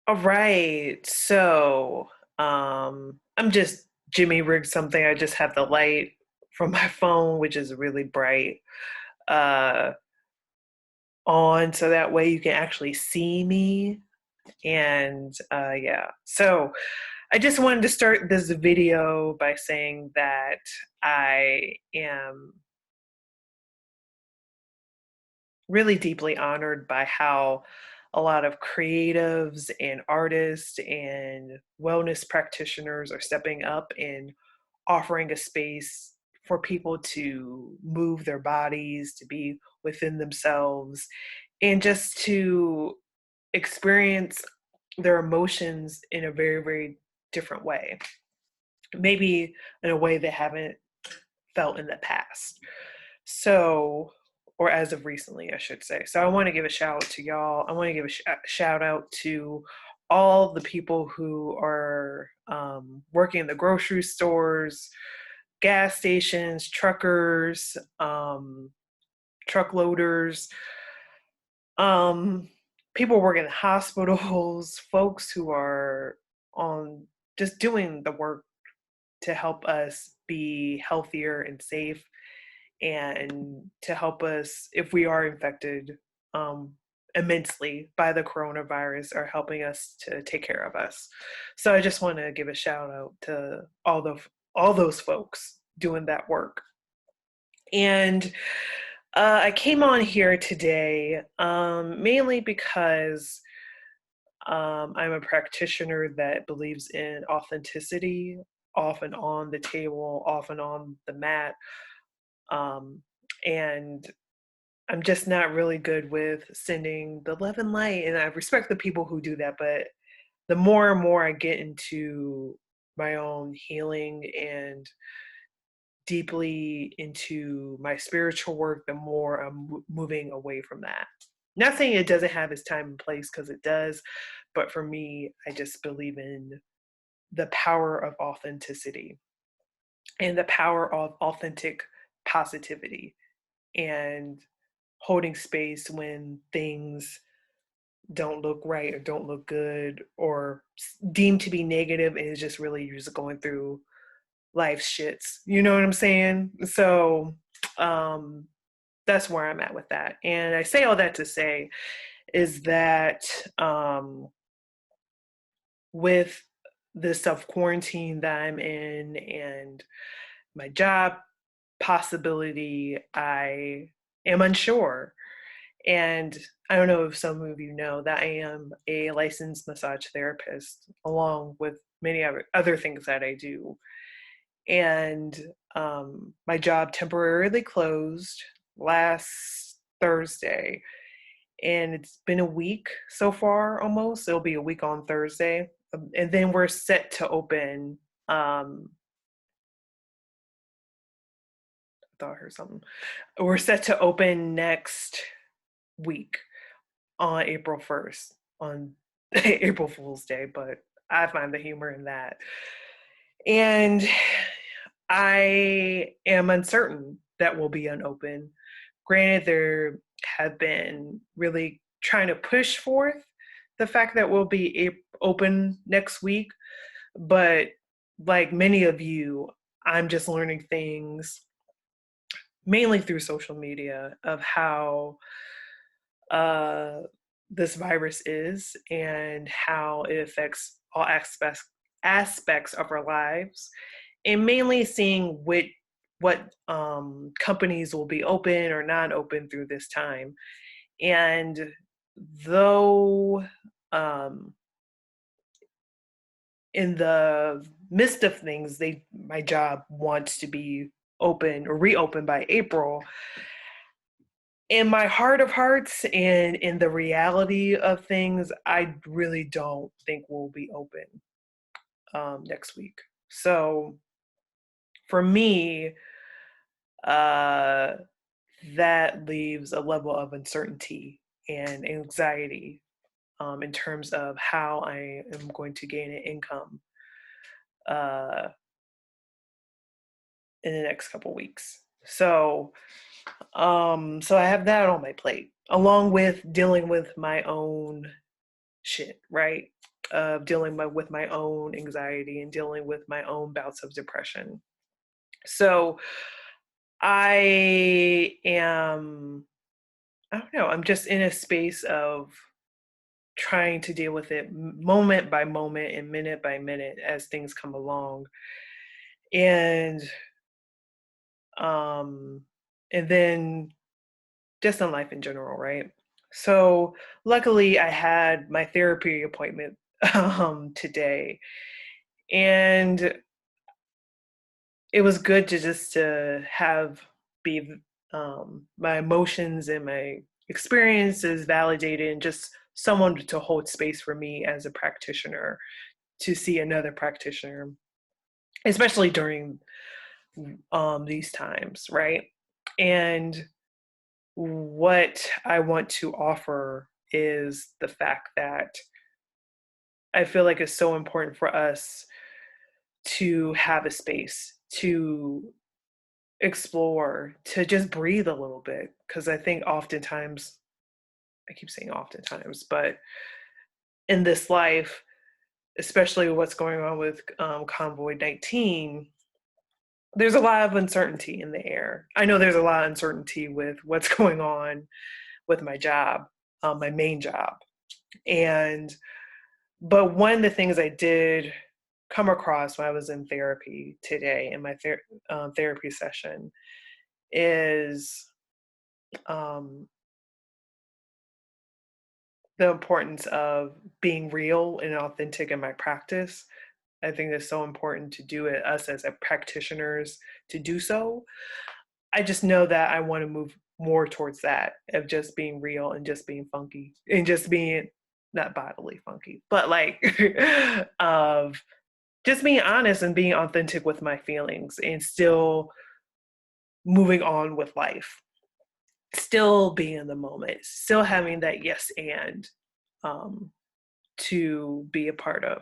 All right. I'm just Jimmy rigged something. I just have the light from my phone, which is really bright, uh, on so that way you can actually see me. And yeah. So I just wanted to start this video by saying that I am really deeply honored by how a lot of creatives and artists and wellness practitioners are stepping up and offering a space for people to move their bodies, to be within themselves, and just to experience their emotions in a very, very different way. Maybe in a way they haven't felt in the past. So, or as of recently, I should say. So, I want to give a shout out to y'all. I want to give a shout out to all the people who are working in the grocery stores, gas stations, truckers, truckloaders, um, people working in hospitals, folks who are on just doing the work to help us be healthier and safe and to help us if we are infected um, immensely by the coronavirus are helping us to take care of us. So I just want to give a shout out to all those folks doing that work. And I came on here today mainly because I'm a practitioner that believes in authenticity, off and on the table, off and on the mat. Um, and I'm just not really good with sending the love and light. And I respect the people who do that, but the more and more I get into my own healing and deeply into my spiritual work, the more I'm moving away from that. Not saying it doesn't have its time and place because it does, but for me, I just believe in the power of authenticity and the power of authentic positivity and holding space when things don't look right or don't look good or deemed to be negative and it's just really you're just going through life shits. You know what I'm saying? So um that's where I'm at with that. And I say all that to say is that with the self quarantine that I'm in and my job possibility, I am unsure. And I don't know if some of you know that I am a licensed massage therapist, along with many other things that I do. And my job temporarily closed last Thursday, and it's been a week so far almost. It'll be a week on Thursday. And then we're set to open. I thought I heard something. We're set to open next week on April 1st, on April Fool's Day, but I find the humor in that. And I am uncertain that we'll be unopened. Granted, there have been really trying to push forth the fact that we'll be open next week, but like many of you, I'm just learning things mainly through social media of how uh, this virus is and how it affects all aspects of our lives, and mainly seeing what companies will be open or not open through this time. And though um, in the midst of things, my job wants to be open or reopen by April. In my heart of hearts and in the reality of things, I really don't think we'll be open next week. So for me, uh, that leaves a level of uncertainty and anxiety in terms of how I am going to gain an income uh, in the next couple weeks. So I have that on my plate, along with dealing with my own shit, right? of dealing with my own anxiety and dealing with my own bouts of depression. So I am, I don't know, I'm just in a space of trying to deal with it moment by moment and minute by minute as things come along. And um and then just in life in general, right? So luckily I had my therapy appointment today, and it was good to just to have be my emotions and my experiences validated, and just someone to hold space for me as a practitioner to see another practitioner, especially during these times, right? And what I want to offer is the fact that I feel like it's so important for us to have a space to explore, to just breathe a little bit. Because I think oftentimes, I keep saying oftentimes, but in this life, especially what's going on with Convoy 19, there's a lot of uncertainty in the air. I know there's a lot of uncertainty with what's going on with my job, my main job. And, but one of the things I did come across when I was in therapy today in my therapy session is um, the importance of being real and authentic in my practice. I think it's so important to do it, us as practitioners, to do so. I just know that I want to move more towards that of just being real and just being funky and just being not bodily funky, but like of just being honest and being authentic with my feelings and still moving on with life, still being in the moment, still having that yes and um, to be a part of.